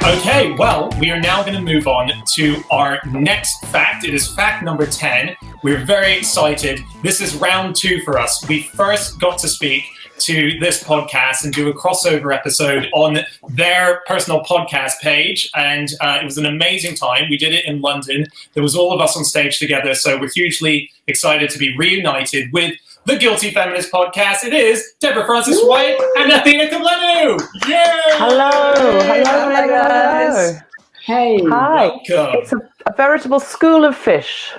Okay, well, we are now going to move on to our next fact. It is fact number 10. We're very excited. This is round 2 for us. We first got to speak to this podcast and do a crossover episode on their personal podcast page, and it was an amazing time. We did it in London. There was all of us on stage together, so we're hugely excited to be reunited with the Guilty Feminist podcast. It is Deborah Francis White and Athena Kugblenu. Yeah! Hello guys. Hey. Hi. Welcome. It's a veritable school of fish.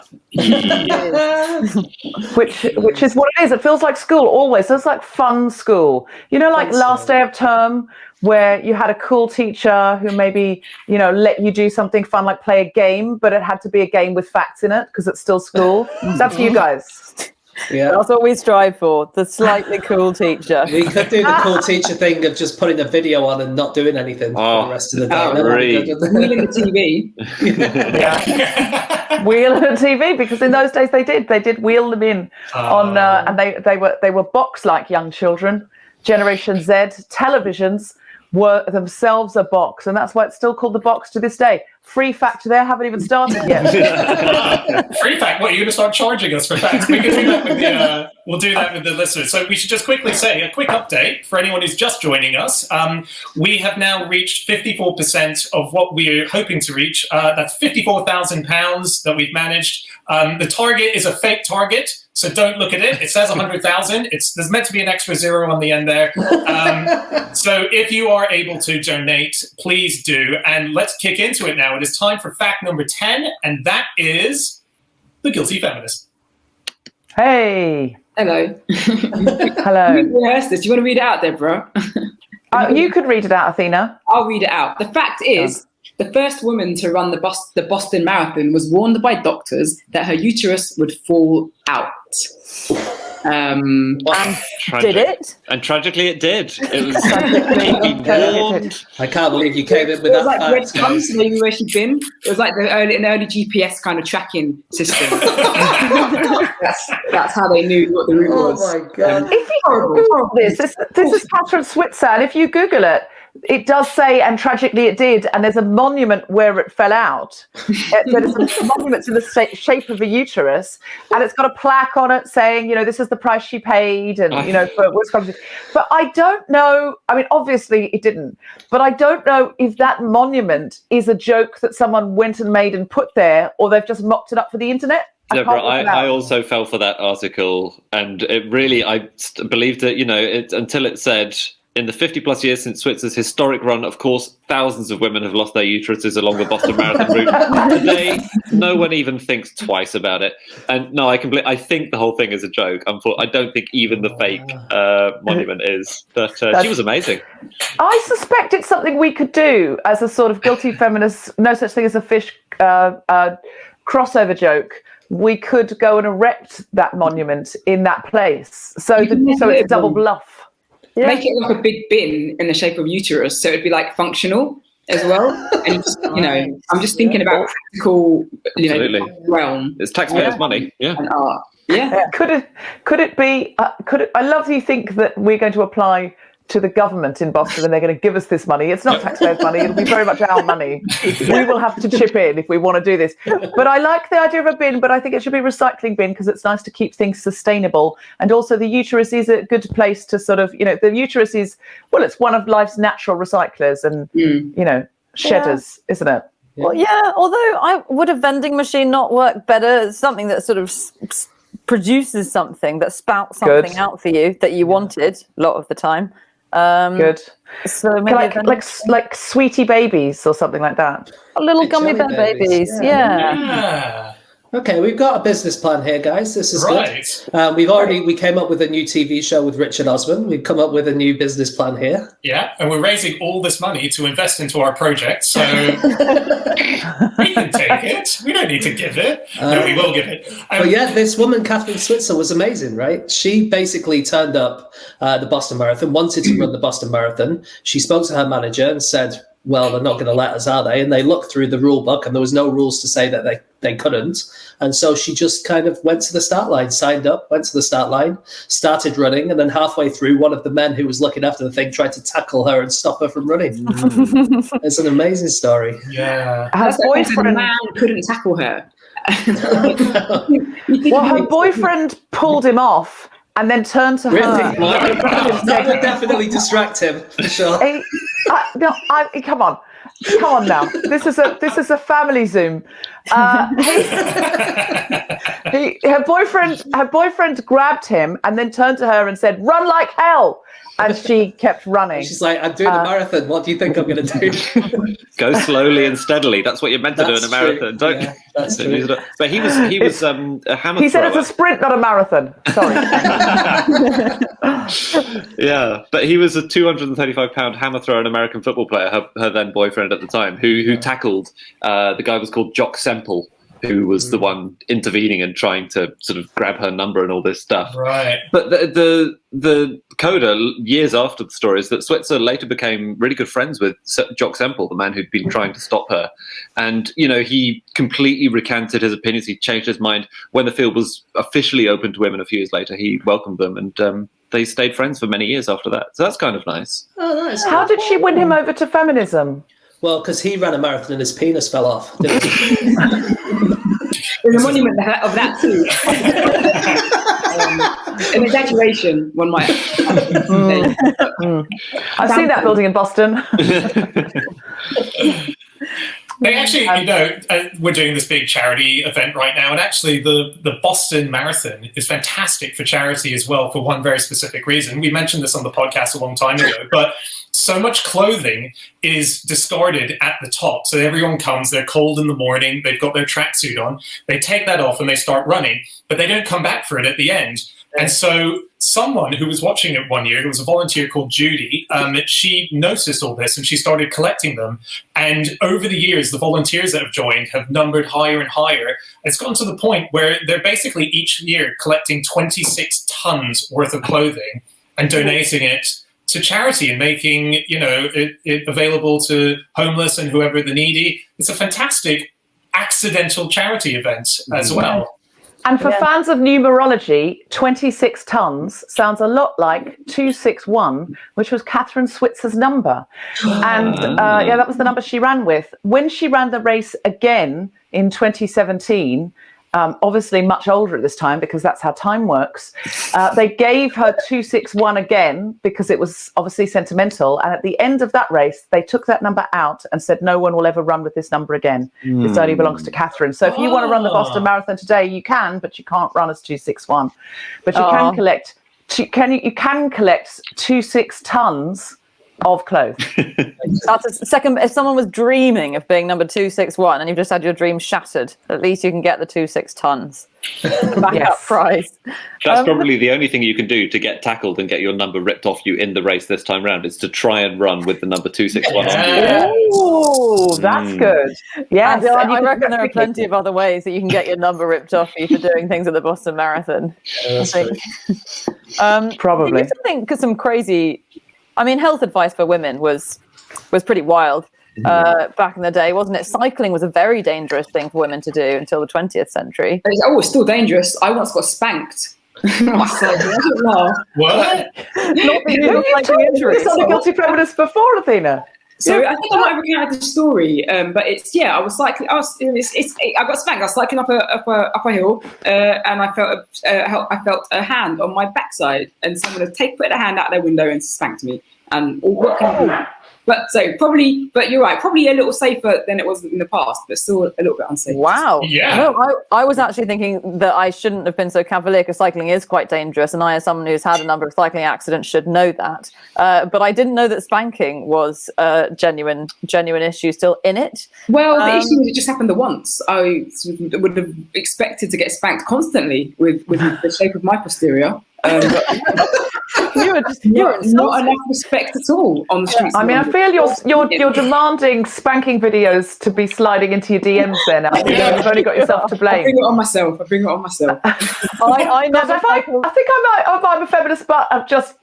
which is what it is. It feels like school always. It's like fun school. You know, like last day of term where you had a cool teacher who maybe, you know, let you do something fun like play a game, but it had to be a game with facts in it because it's still school. That's you guys. Yeah. That's what we strive for, the slightly cool teacher. We could do the cool teacher thing of just putting a video on and not doing anything for the rest of the day. Wheeling the TV. Wheel the TV, because in those days they did wheel them in on and they were box-like young children. Generation Z televisions were themselves a box, and that's why it's still called the box to this day. Free fact there, haven't even started yet. Free fact? What, you're going to start charging us for facts? We can do that with we'll do that with the listeners. So we should just quickly say a quick update for anyone who's just joining us. We have now reached 54% of what we're hoping to reach. That's £54,000 that we've managed. The target is a fake target, so don't look at it. It says 100,000. There's meant to be an extra zero on the end there. So if you are able to donate, please do. And let's kick into it now. It is time for fact number 10, and that is the Guilty Feminist. Hey. Hello. Hello. You rehearsed this. Do you want to read it out, Deborah? You could read it out, Athena. I'll read it out. The fact is, the first woman to run the Boston Marathon was warned by doctors that her uterus would fall out. And did it? And tragically it did. It was warned. I can't believe you came in with it was that like red fact, crumbs, guys. maybe where she'd been. It was like an early GPS kind of tracking system. that's how they knew what the route was. Oh my God. If you Google this is Kathleen Switzer, and if you Google it, it does say, and tragically it did, and there's a monument where it fell out. There's a monument in the shape of a uterus, and it's got a plaque on it saying, you know, this is the price she paid, and, you know, for Wisconsin. But I don't know, I mean, obviously it didn't, but I don't know if that monement is a joke that someone went and made and put there, or they've just mocked it up for the internet. Deborah, I also fell for that article, and it really, I believed that, you know, until it said, in the 50 plus years since Switzer's historic run, of course, thousands of women have lost their uteruses along the Boston Marathon route. Today, no one even thinks twice about it. And no, I think the whole thing is a joke. I don't think even the fake monument is. But she was amazing. I suspect it's something we could do as a sort of Guilty Feminist, no such thing as a fish crossover joke. We could go and erect that monument in that place. So it's a double bluff. Yeah. Make it like a big bin in the shape of uterus, so it'd be like functional as well. And you just, you know, I'm just thinking about practical, you know, realm. It's taxpayers' money, and art. Yeah. Could it be? I love you think that we're going to apply to the government in Boston and they're going to give us this money. It's not taxpayers' money. It'll be very much our money. We will have to chip in if we want to do this. But I like the idea of a bin, but I think it should be a recycling bin because it's nice to keep things sustainable. And also the uterus is a good place to sort of, you know, the uterus is, well, it's one of life's natural recyclers and, you know, shedders, isn't it? Well, yeah, although would a vending machine not work better? It's something that sort of produces something, that spouts something out for you that you wanted a lot of the time. Good. So maybe like sweetie babies or something like that. Little gummy bear babies. Yeah. Okay, we've got a business plan here, guys. This is right. Good. We came up with a new TV show with Richard Osman. We've come up with a new business plan here. Yeah, and we're raising all this money to invest into our project, so we can take it. We don't need to give it. No, we will give it. But yeah, this woman, Kathleen Switzer, was amazing, right? She basically turned up the Boston Marathon, wanted to run the Boston Marathon. She spoke to her manager and said, well, they're not going to let us, are they? And they looked through the rule book, and there was no rules to say that they couldn't. And so she just kind of went to the start line, signed up, went to the start line, started running, and then halfway through, one of the men who was looking after the thing tried to tackle her and stop her from running. It's an amazing story. Yeah. Her boyfriend, man couldn't tackle her. well, her boyfriend pulled him off and then turned to her. That would definitely distract him, for sure. Come on now. This is a family Zoom. Her boyfriend grabbed him and then turned to her and said, "Run like hell." And she kept running. She's like, "I'm doing a marathon. What do you think I'm going to do?" Go slowly and steadily. That's what you're meant to do in a marathon. True. Yeah, that's true. But he was a hammer He said thrower. it's a sprint, not a marathon. Sorry. Yeah, but he was a 235-pound hammer thrower, an American football player, her then boyfriend at the time, who tackled. The guy was called Jock Semple, who was the one intervening and trying to sort of grab her number and all this stuff. Right. But the coda, years after the story, is that Switzer later became really good friends with Jock Semple, the man who'd been trying to stop her. And, he completely recanted his opinions. He changed his mind. When the field was officially open to women a few years later, he welcomed them, and they stayed friends for many years after that. So that's kind of nice. Oh, nice. How did she win him over to feminism? Well, because he ran a marathon and his penis fell off. Didn't he? There's a monument of that too. An exaggeration, one might. I've seen that building in Boston. They actually, we're doing this big charity event right now, and actually the Boston Marathon is fantastic for charity as well, for one very specific reason. We mentioned this on the podcast a long time ago, but so much clothing is discarded at the top. So everyone comes, they're cold in the morning, they've got their tracksuit on, they take that off and they start running, but they don't come back for it at the end. And so someone who was watching it one year, who was a volunteer called Judy, she noticed all this and she started collecting them. And over the years, the volunteers that have joined have numbered higher and higher. It's gotten to the point where they're basically each year collecting 26 tons worth of clothing and donating it to charity and making, it available to homeless and whoever the needy. It's a fantastic accidental charity event as well. And for fans of numerology, 26 tons sounds a lot like 261, which was Kathleen Switzer's number. And that was the number she ran with. When she ran the race again in 2017, obviously much older at this time because that's how time works, they gave her 261 again because it was obviously sentimental. And at the end of that race, they took that number out and said, no one will ever run with this number again. This only belongs to Catherine. So if you want to run the Boston Marathon today, you can, but you can't run as 261. But you can collect, you can collect 26 tons of clothes. That's a second. If someone was dreaming of being number 261 and you've just had your dream shattered, at least you can get the 26 tons backup prize. That's probably the only thing you can do to get tackled and get your number ripped off you in the race this time round, is to try and run with the number 261 on you. Oh, that's good. Yes, and I reckon there are plenty of other ways that you can get your number ripped off you for doing things at the Boston Marathon. I think. Probably. Because some crazy. I mean, health advice for women was pretty wild back in the day, wasn't it? Cycling was a very dangerous thing for women to do until the 20th century. It's still dangerous. I once got spanked. What? Not that you You've told this on the Guilty Feminist before, Athena. So I think I might have recounted the story, but it's I was cycling. I got spanked. I was cycling up a hill, and I felt a hand on my backside, and someone had put a hand out their window and spanked me. And what can you do? But you're right. Probably a little safer than it was in the past, but still a little bit unsafe. Wow. Yeah. No, I was actually thinking that I shouldn't have been so cavalier because cycling is quite dangerous, and I, as someone who's had a number of cycling accidents, should know that. But I didn't know that spanking was a genuine issue still in it. Well, the issue was it just happened the once. I would have expected to get spanked constantly with the shape of my posterior. You were not enough respect at all on the streets. I mean, I feel you're demanding spanking videos to be sliding into your DMs then. You've only got yourself to blame. I bring it on myself. I never. I think I'm a feminist, but I've just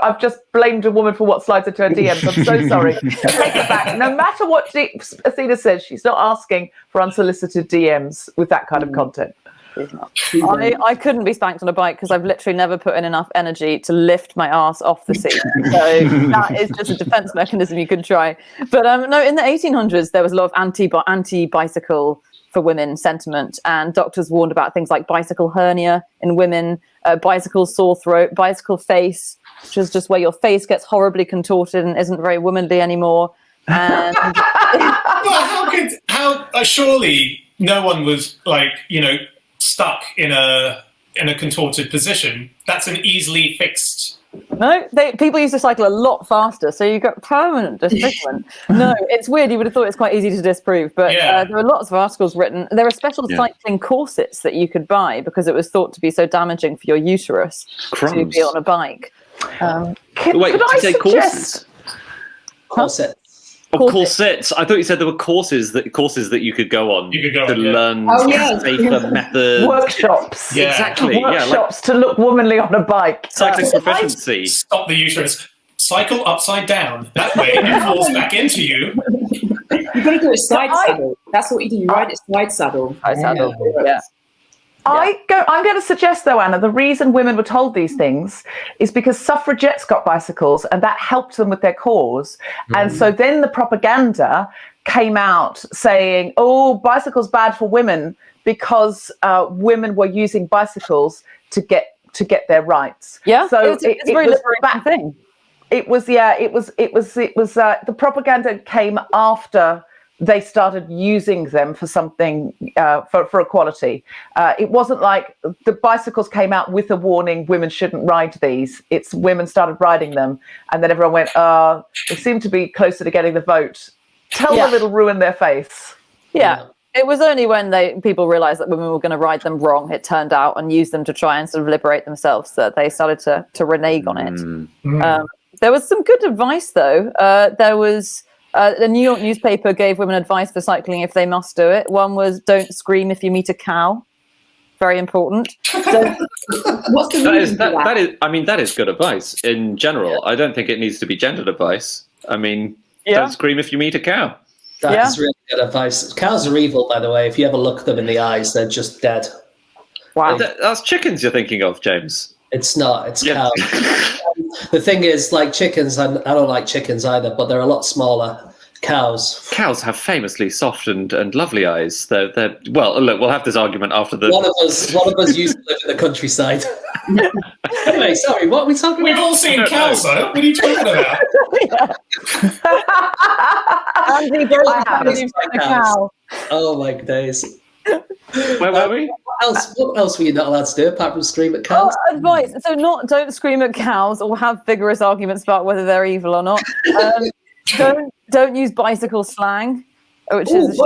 I've just blamed a woman for what slides into her DMs. I'm so sorry. Take it back. No matter what Athena says, she's not asking for unsolicited DMs with that kind of content. I couldn't be spanked on a bike because I've literally never put in enough energy to lift my ass off the seat. So that is just a defense mechanism you could try. But no, in the 1800s, there was a lot of anti-bicycle for women sentiment, and doctors warned about things like bicycle hernia in women, bicycle sore throat, bicycle face, which is just where your face gets horribly contorted and isn't very womanly anymore. And surely no one was stuck in a contorted position. That's an easily fixed. No, people used to cycle a lot faster, so you got permanent disfigurement. No, it's weird. You would have thought it's quite easy to disprove, but there are lots of articles written. There are special cycling corsets that you could buy because it was thought to be so damaging for your uterus to be on a bike. Wait, did you say corsets? Corsets. Oh, corsets. I thought you said there were courses that you could go on to learn safer methods. Workshops. Yeah. Exactly. Workshops to look womanly on a bike. Cycling proficiency. Stop the uterus. Cycle upside down. That way it falls back into you. You've got to do a side saddle. That's what you do. You ride it side saddle. Side saddle. Yeah. I'm going to suggest, though, Anna, the reason women were told these things is because suffragettes got bicycles and that helped them with their cause. And so then the propaganda came out saying, oh, bicycles bad for women because women were using bicycles to get their rights. Yeah, so it's a very liberating thing. It was the propaganda came after they started using them for something, for equality. It wasn't like the bicycles came out with a warning, women shouldn't ride these. It's women started riding them. And then everyone went, they seem to be closer to getting the vote. Tell them it'll ruin their face. Yeah. It was only when people realised that women were going to ride them wrong, it turned out, and use them to try and sort of liberate themselves, that they started to renege on it. There was some good advice, though. There was... the New York newspaper gave women advice for cycling if they must do it. One was, don't scream if you meet a cow. Very important. What's the reason for that? That is good advice in general. I don't think it needs to be gendered advice. Don't scream if you meet a cow. That's really good advice. Cows are evil, by the way. If you ever look them in the eyes, they're just dead. Wow. That's chickens you're thinking of, James. It's not. It's cows. The thing is, like chickens, I don't like chickens either, but they're a lot smaller. Cows have famously soft and lovely eyes. They're well. Look, we'll have this argument after the. One of us used to live in the countryside. Anyway, sorry. What are we talking about? We've all seen cows, though. What are you talking about? Andy, a cow. Oh my days. Where were we? What else were you not allowed to do apart from scream at cows? Advice. So don't scream at cows or have vigorous arguments about whether they're evil or not. Don't use bicycle slang, which is.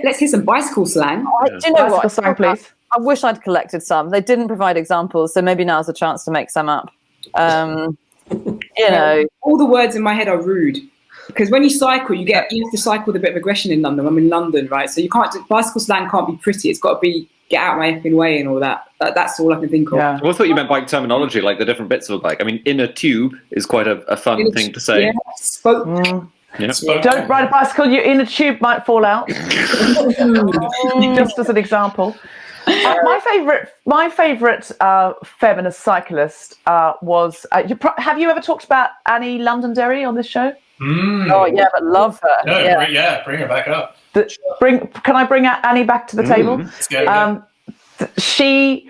Let's hear some bicycle slang. Do you know what? Slang, please. I wish I'd collected some. They didn't provide examples, so maybe now's a chance to make some up. All the words in my head are rude. Because when you cycle, you have to cycle with a bit of aggression in London. I'm in London, right? So bicycle slang can't be pretty. It's got to be get out of my effing way and all that. That's all I can think of. Yeah. I thought you meant bike terminology, like the different bits of a bike. In a tube is quite a fun thing to say. Yeah, spoke. Don't ride a bicycle. Your inner tube might fall out. Just as an example. My favourite feminist cyclist was. Have you ever talked about Annie Londonderry on this show? Oh yeah, but love her. No, bring her back up. Can I bring Annie back to the table? She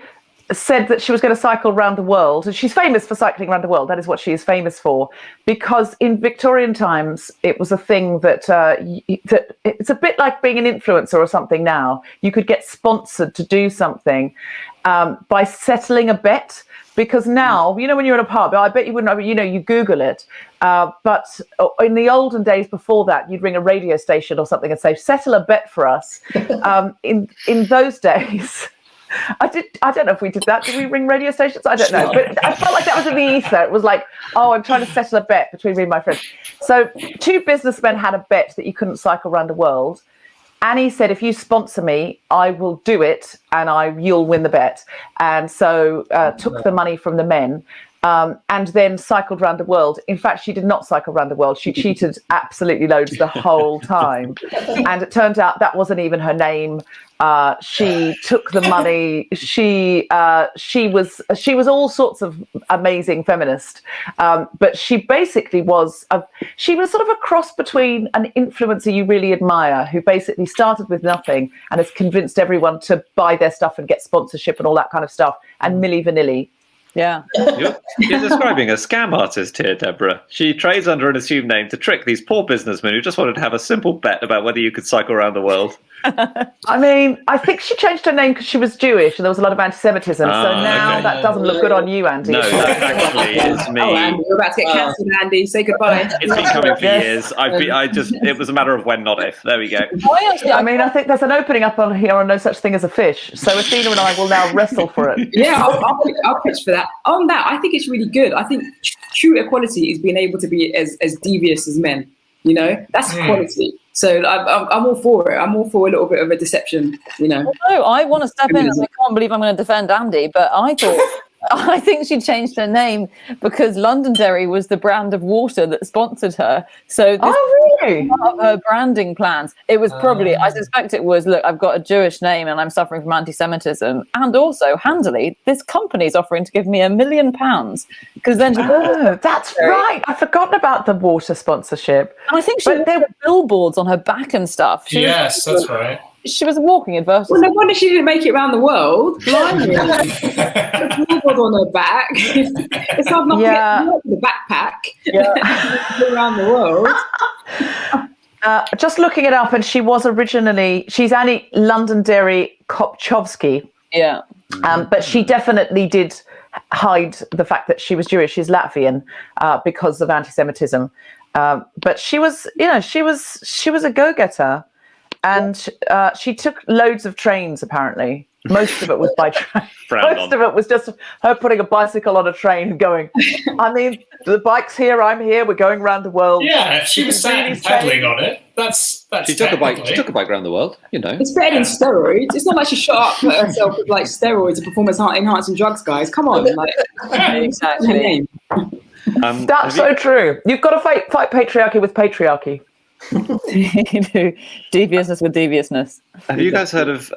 said that she was going to cycle around the world, and she's famous for cycling around the world. That is what she is famous for, because in Victorian times it was a thing that it's a bit like being an influencer or something now. You could get sponsored to do something by settling a bet. Because now, when you're in a pub, I bet you wouldn't, you Google it. But in the olden days before that, you'd ring a radio station or something and say, settle a bet for us. In those days, I don't know if we did that. Did we ring radio stations? I don't know. But I felt like that was in the ether. It was like, I'm trying to settle a bet between me and my friends. So 2 businessmen had a bet that you couldn't cycle around the world. Annie said, if you sponsor me, I will do it and you'll win the bet. And so took the money from the men and then cycled around the world. In fact, she did not cycle around the world. She cheated absolutely loads the whole time. And it turned out that wasn't even her name. She took the money. She was all sorts of amazing feminist. But she basically she was sort of a cross between an influencer you really admire, who basically started with nothing and has convinced everyone to buy their stuff and get sponsorship and all that kind of stuff, and Milli Vanilli. Yeah. You're describing a scam artist here, Deborah. She trades under an assumed name to trick these poor businessmen who just wanted to have a simple bet about whether you could cycle around the world. I mean, I think she changed her name because she was Jewish and there was a lot of anti-Semitism. So now that doesn't look good on you, Andy. No, that actually is me. Oh, Andy, you're about to get cancelled, Andy. Say goodbye. It's been coming for years. It was a matter of when, not if. There we go. I think there's an opening up on here on No Such Thing as a Fish. So Athena and I will now wrestle for it. Yeah, I'll pitch for that. On that, I think it's really good. I think true equality is being able to be as devious as men. You know, that's equality. So I'm all for it. I'm all for a little bit of a deception, you know. No, I want to step in, and I can't believe I'm going to defend Andy, but I think she changed her name because Londonderry was the brand of water that sponsored her. So this really? was part of her branding plans. It was probably, I suspect it was, look, I've got a Jewish name and I'm suffering from anti-Semitism. And also, handily, this company's offering to give me £1 million. Because then that's right. I've forgotten about the water sponsorship. And I think there were billboards on her back and stuff. Yes, that's right. She was a walking advertisement. Well, no wonder she didn't make it around the world. Blimey. The billboard on her back. It's hard not to get the backpack around the world. Just looking it up, and she's Annie Londonderry Kopchowski. Yeah. But she definitely did hide the fact that she was Jewish. She's Latvian because of anti-Semitism. But she was a go-getter. And she took loads of trains, apparently. Most of it was by train. Most of it was just her putting a bicycle on a train and going, I mean, the bike's here, I'm here, we're going around the world. Yeah, she was sat and pedaling on it. That's She took a bike around the world, you know. It's better than steroids. It's not like she shot up herself with like steroids and performance enhancing drugs, guys. Come on. Exactly. That's so true. You've got to fight patriarchy with patriarchy. Deviousness with deviousness. Have you guys heard of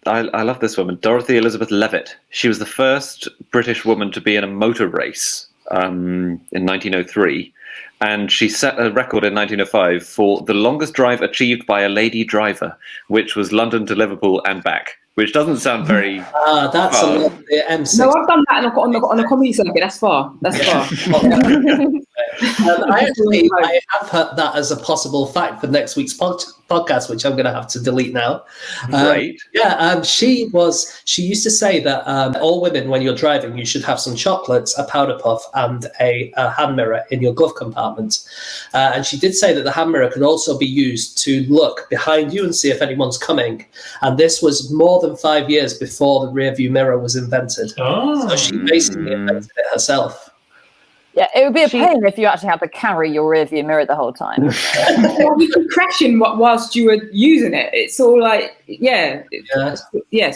I love this woman, Dorothy Elizabeth Levitt? She was the first British woman to be in a motor race in 1903, and she set a record in 1905 for the longest drive achieved by a lady driver, which was London to Liverpool and back, which doesn't sound very that's far. the M6. No, I've done that on a comedy circuit. That's far. I have put that as a possible fact for next week's podcast, which I'm going to have to delete now. Right. She used to say that all women, when you're driving, you should have some chocolates, a powder puff, and a hand mirror in your glove compartment. And she did say that the hand mirror could also be used to look behind you and see if anyone's coming. And this was more than 5 years before the rear view mirror was invented. So she basically invented it herself. Yeah, it would be a pain if you actually had to carry your rearview mirror the whole time. Well, you could crash in whilst you were using it. It's all like, yes,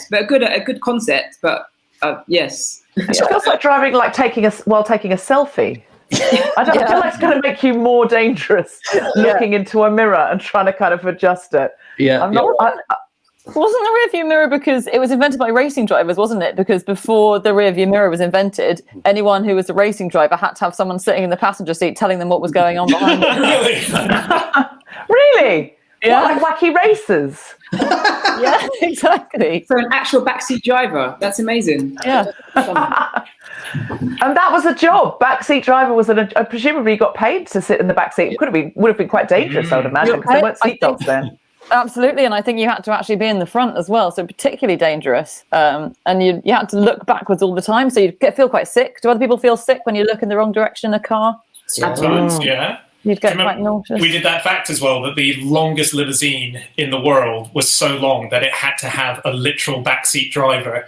but a good concept. But yes, it feels like driving, like taking a selfie. I feel like it's going to make you more dangerous looking into a mirror and trying to kind of adjust it. Wasn't the rearview mirror because it was invented by racing drivers, wasn't it? Because before the rearview mirror was invented, anyone who was a racing driver had to have someone sitting in the passenger seat telling them what was going on behind them. Really? Yeah. What, like wacky races? Yeah, exactly. So an actual backseat driver. That's amazing. Yeah. And that was a job. Backseat driver was presumably got paid to sit in the backseat. It would have been quite dangerous, I would imagine, because there weren't seatbelts then. Absolutely, and I think you had to actually be in the front as well, so particularly dangerous. And you had to look backwards all the time, so you'd feel quite sick. Do other people feel sick when you look in the wrong direction in a car? Sometimes, yeah. You'd get quite nauseous. We did that fact as well, that the longest limousine in the world was so long that it had to have a literal backseat driver,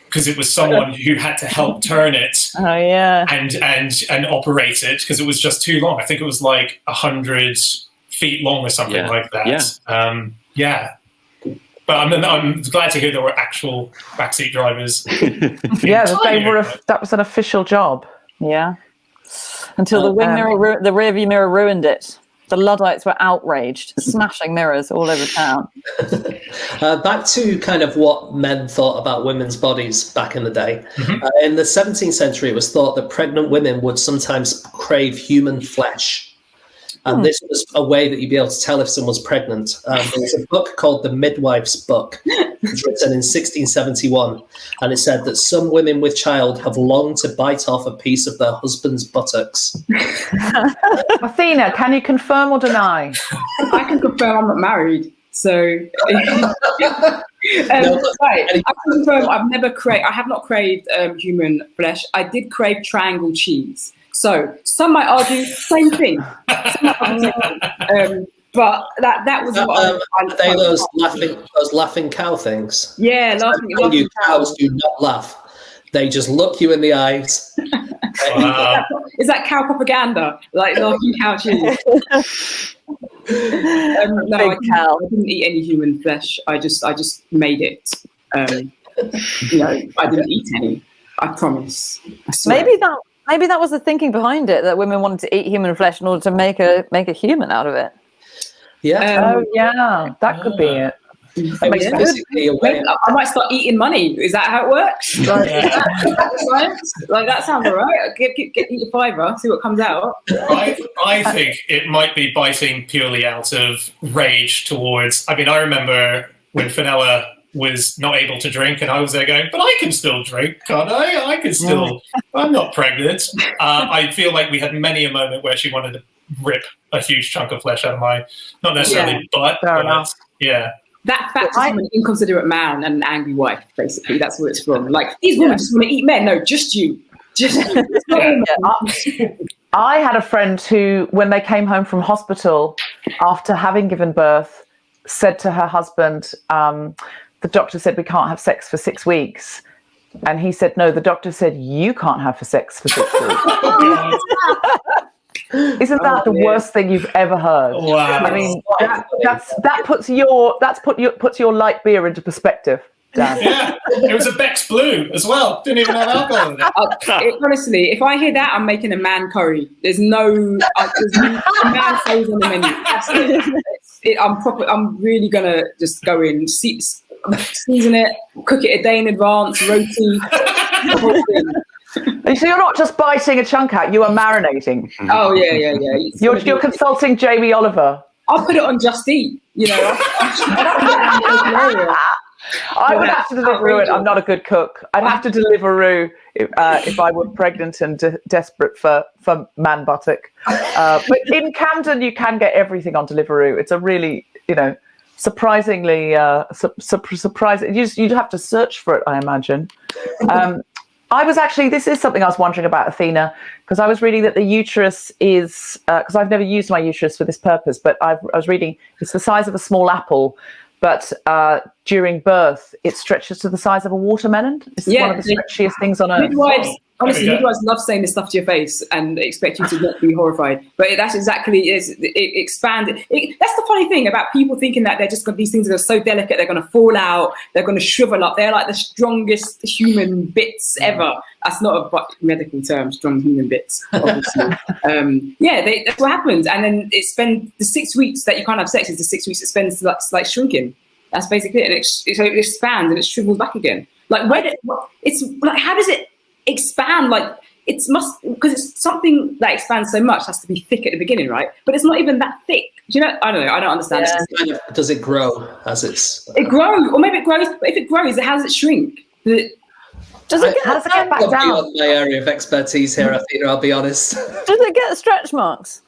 because it was someone who had to help turn it and operate it, because it was just too long. I think it was like 100 feet long or something like that. But I'm glad to hear there were actual backseat drivers. That was an official job. Yeah. Until the the rear view mirror ruined it. The Luddites were outraged, smashing mirrors all over town. Back to kind of what men thought about women's bodies back in the day. In the 17th century, it was thought that pregnant women would sometimes crave human flesh. And this was a way that you'd be able to tell if someone's pregnant. There was a book called The Midwife's Book. It was written in 1671. And it said that some women with child have longed to bite off a piece of their husband's buttocks. Athena, can you confirm or deny? I can confirm I'm not married. So, right. I can confirm I have not craved human flesh. I did crave triangle cheese. So some might argue same thing. But that was what they those laughing cow things. Yeah, laughing cows do not laugh. They just look you in the eyes. Wow. Is that cow propaganda? Like laughing cow cheese? No, I didn't eat any human flesh. I just made it. I didn't eat any. I promise. I swear. Maybe that was the thinking behind it, that women wanted to eat human flesh in order to make a human out of it. Yeah. That could be it. Basically a way. I might start eating money. Is that how it works? Like that sounds alright. Get eat a fiver, see what comes out. I think it might be biting purely out of rage towards. I mean, I remember when Fenella was not able to drink, and I was there going, but I can still drink, can't I? I can still. I'm not pregnant. I feel like we had many a moment where she wanted to rip a huge chunk of flesh out of my, not necessarily butt, but yeah. That fact is from an inconsiderate man and an angry wife, basically. That's what it's from. Like, these women just want to eat men. No, just you. Just you. I had a friend who, when they came home from hospital after having given birth, said to her husband, the doctor said, we can't have sex for 6 weeks. And he said, no, the doctor said, you can't have sex for 6 weeks. Isn't that the worst thing you've ever heard? Wow. I mean, that puts your light beer into perspective, Dan. Yeah, it was a Beck's Blue as well. Didn't even have alcohol in it. Honestly, if I hear that, I'm making a man curry. There's no man phase on the menu. I'm really gonna just go in, season it, cook it a day in advance, roti. So you're not just biting a chunk out, you are marinating. Oh yeah. You're consulting Jamie Oliver. I'll put it on Just Eat, I would have to Deliveroo it. I'm not a good cook. I'd have to Deliveroo if I were pregnant and desperate for man buttock. But in Camden, you can get everything on Deliveroo. It's a really, surprisingly surprising. You'd have to search for it, I imagine. This is something I was wondering about, Athena, because I was reading that the uterus is, because I've never used my uterus for this purpose, but I was reading it's the size of a small apple, but during birth, it stretches to the size of a watermelon. It's one of the stretchiest things on earth. Midwives love saying this stuff to your face and expect you to not be horrified. But that's exactly it expanded. That's the funny thing about people thinking that they're just got these things that are so delicate, they're going to fall out, they're going to shrivel up. They're like the strongest human bits ever. That's not a medical term, strong human bits, obviously. That's what happens. And then the 6 weeks that you can't have sex is the 6 weeks it spends like shrinking. That's basically it. And it expands and it shrivels back again. Like it's like, how does it expand? Like because it's something that expands so much has to be thick at the beginning, right? But it's not even that thick. Do you know? I don't know. I don't understand. Yeah. Does it grow as it grows, or maybe it grows? But if it grows, how does it shrink? How does it get back down? My area of expertise here, Athena, I'll be honest. Does it get stretch marks?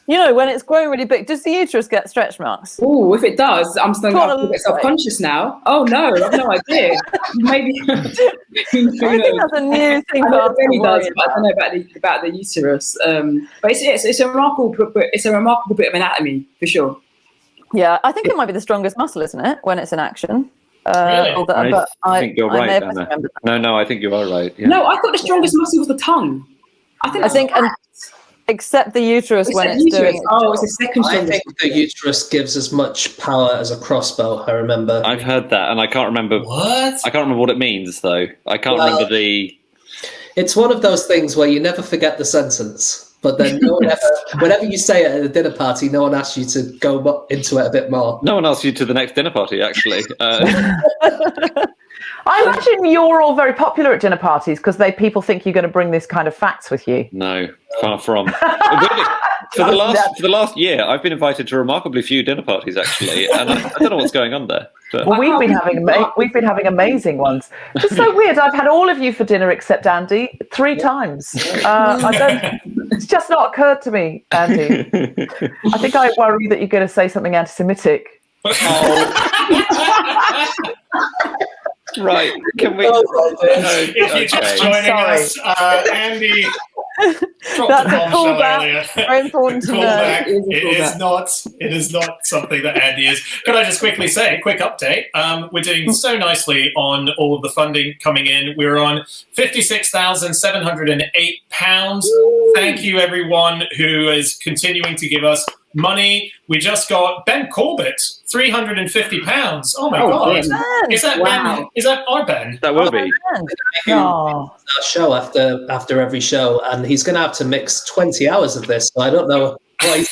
When it's growing really big, does the uterus get stretch marks? Oh, if it does, I'm starting to get self-conscious now. Oh no, I've no idea. Maybe. I think that's a new thing. I know it really does, but I don't know about the uterus. But it's a remarkable bit of anatomy for sure. Yeah, I think it might be the strongest muscle, isn't it, when it's in action? Really? I think you're right, Anna. No, I think you are right. Yeah. No, I thought the strongest muscle was the tongue. I think except the uterus when it's doing. Oh, it's a second strongest. I think the uterus gives as much power as a crossbow. I remember. I've heard that, and I can't remember what. I can't remember what it means, though. I can't remember the. It's one of those things where you never forget the sentence, but then no one ever, whenever you say it at a dinner party, no one asks you to go into it a bit more. No one asks you to the next dinner party, actually. I imagine you're all very popular at dinner parties because people think you're going to bring this kind of facts with you. No, far from. Really, for the last year, I've been invited to remarkably few dinner parties, actually, and I don't know what's going on there. But. Well, we've been having amazing ones. It's so weird. I've had all of you for dinner except Andy 3 times. It's just not occurred to me, Andy. I think I worry that you're going to say something anti-Semitic. Right, can we? If you're just joining us, Andy dropped That's a a bombshell callback. earlier. Very important to know. Callback. It is not something that Andy is. Can I just quickly say, quick update? We're doing so nicely on all of the funding coming in. We're on £56,708. Thank you, everyone who is continuing to give us money. We just got Ben Corbett, £350. Oh my God! Ben. Is that Ben? Is that our Ben? That will be. Oh. Our show after every show, and he's going to have to mix 20 hours of this. So I don't know why.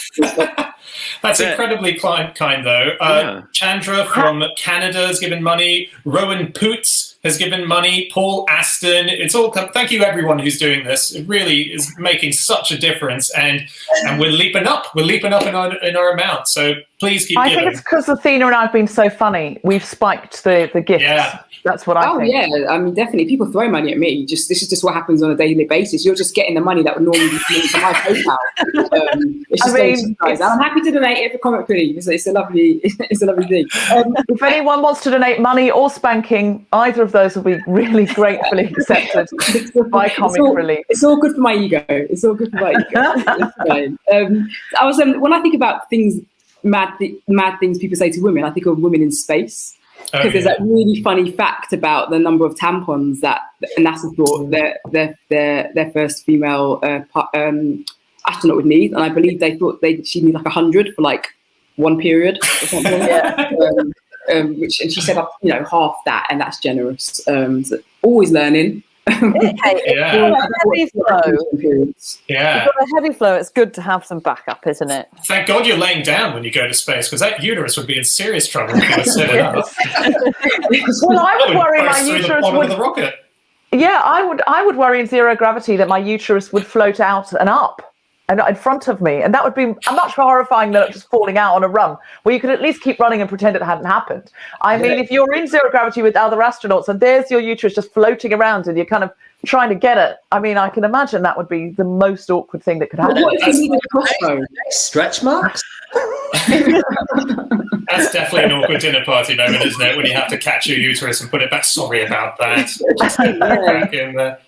That's incredibly kind, though. Chandra from Canada has given money. Rowan Poots has given money. Paul Aston. It's all. Thank you, everyone who's doing this. It really is making such a difference, and we're leaping up. We're leaping up in our amount. So please keep giving. I think it's because Athena and I have been so funny. We've spiked the gifts. Yeah. That's what I think. Oh yeah, I mean definitely. People throw money at me. This is just what happens on a daily basis. You're just getting the money that would normally be coming to my PayPal. It's just and I'm happy to donate it for Comic Relief. It's a lovely thing. If anyone wants to donate money or spanking, either of those will be really gratefully accepted by Comic Relief. It's all good for my ego. It's all good for my ego. It's fine. I was when I think about things, mad things people say to women, I think of women in space. Because there's that really funny fact about the number of tampons that NASA thought their first female astronaut would need, and I believe they thought she'd need like 100 for like one period or something. And she said, half that, and that's generous. So always learning. Yeah. Heavy flow. Yeah. You've got a heavy flow. It's good to have some backup, isn't it? Thank God you're laying down when you go to space, because that uterus would be in serious trouble if you were sitting up. Well, I would worry my through uterus the bottom would. of the rocket. Yeah, I would worry in zero gravity that my uterus would float out and up and in front of me, and that would be much horrifying than it just falling out on a run, where you could at least keep running and pretend it hadn't happened. I mean, if you're in zero gravity with other astronauts and there's your uterus just floating around and you're kind of trying to get it, I mean, I can imagine that would be the most awkward thing that could happen. Stretch marks? That's definitely an awkward dinner party moment, isn't it? When you have to catch your uterus and put it back. Sorry about that. Just get that back in there.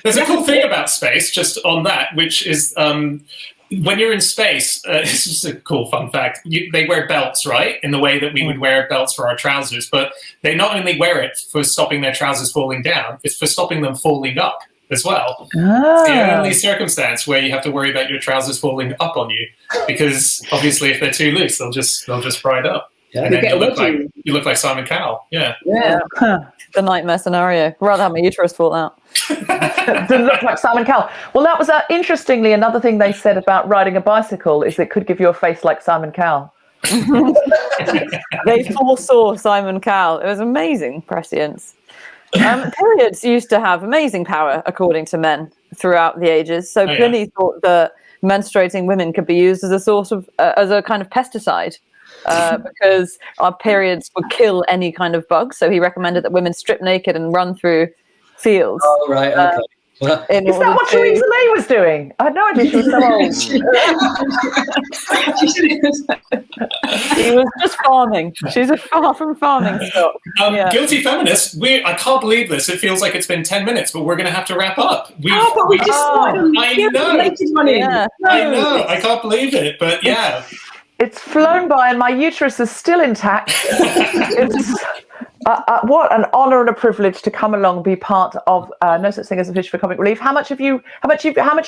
There's a cool thing about space, just on that, which is when you're in space, this is a cool fun fact, they wear belts, right? In the way that we would wear belts for our trousers, but they not only wear it for stopping their trousers falling down, it's for stopping them falling up as well. It's the only circumstance where you have to worry about your trousers falling up on you, because obviously if they're too loose, they'll just fry it up. Yeah. And then you look like Simon Cowell. Yeah. The nightmare scenario. I'd rather have my uterus fall out. To look like Simon Cowell. Well, that was interestingly another thing they said about riding a bicycle is it could give you a face like Simon Cowell. They foresaw Simon Cowell. It was amazing prescience. Periods used to have amazing power, according to men, throughout the ages. So Pliny thought that menstruating women could be used as a sort of as a kind of pesticide. Because our periods would kill any kind of bug. So he recommended that women strip naked and run through fields. Oh, right, okay. Is that what Theresa May was doing? I had no idea she was so old. She was just farming. She's a far from farming stock. Guilty Feminist, I can't believe this. It feels like it's been 10 minutes, but we're going to have to wrap up. But we just started on I know. I can't believe it, but yeah. It's flown by and my uterus is still intact. It's what an honour and a privilege to come along and be part of No Such Thing as a Fish for Comic Relief. How much are you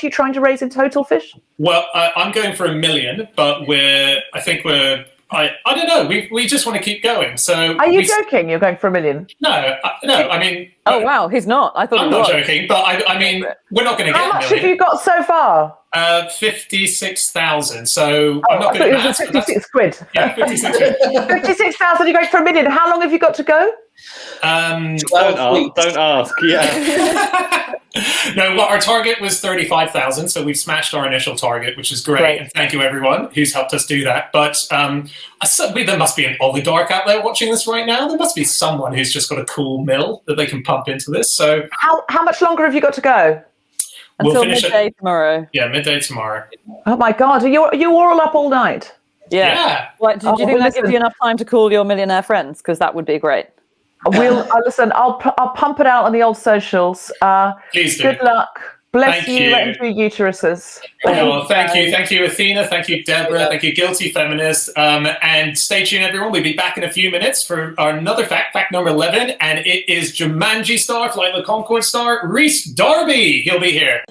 trying to raise in total, Fish? Well, I'm going for $1 million, but I think we're I don't know. We just want to keep going. So Are you joking? You're going for $1 million? No. I mean, Oh wow, he's not. I thought I'm he not was. joking. But I mean, we're not going to get How $1 much million. have you got so far? 56,000. So I'm not I going to thought it was maths, but 56 quid. yeah, 56 quid. 56,000. You're going for $1 million. How long have you got to go? Don't ask. Yeah. No, well, our target was 35,000, so we've smashed our initial target, which is great. And thank you everyone who's helped us do that. But there must be an oligarch out there watching this right now. There must be someone who's just got a cool mill that they can pump into this. So How much longer have you got to go? Until finish midday tomorrow. Yeah, midday tomorrow. Oh my God, are you all up all night? Yeah. Like, do you think that gives you enough time to call your millionaire friends? Because that would be great. Listen. I'll pump it out on the old socials. Please do. Good luck. Bless Thank you. and your uteruses. Oh, thank you, Athena. Thank you, Deborah. Thank you, Guilty Feminist. And stay tuned, everyone. We'll be back in a few minutes for another fact number 11, and it is Jumanji star, Flight of the Conchord star, Rhys Darby. He'll be here.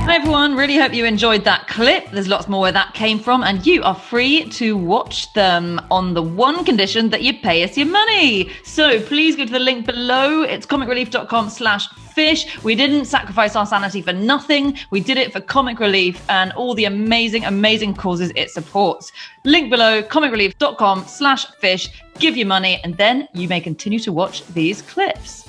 Hi everyone, really hope you enjoyed that clip. There's lots more where that came from, and you are free to watch them on the one condition that you pay us your money. So please go to the link below. It's comicrelief.com/fish. We didn't sacrifice our sanity for nothing. We did it for Comic Relief and all the amazing, amazing causes it supports. Link below, comicrelief.com/fish. Give your money, and then you may continue to watch these clips.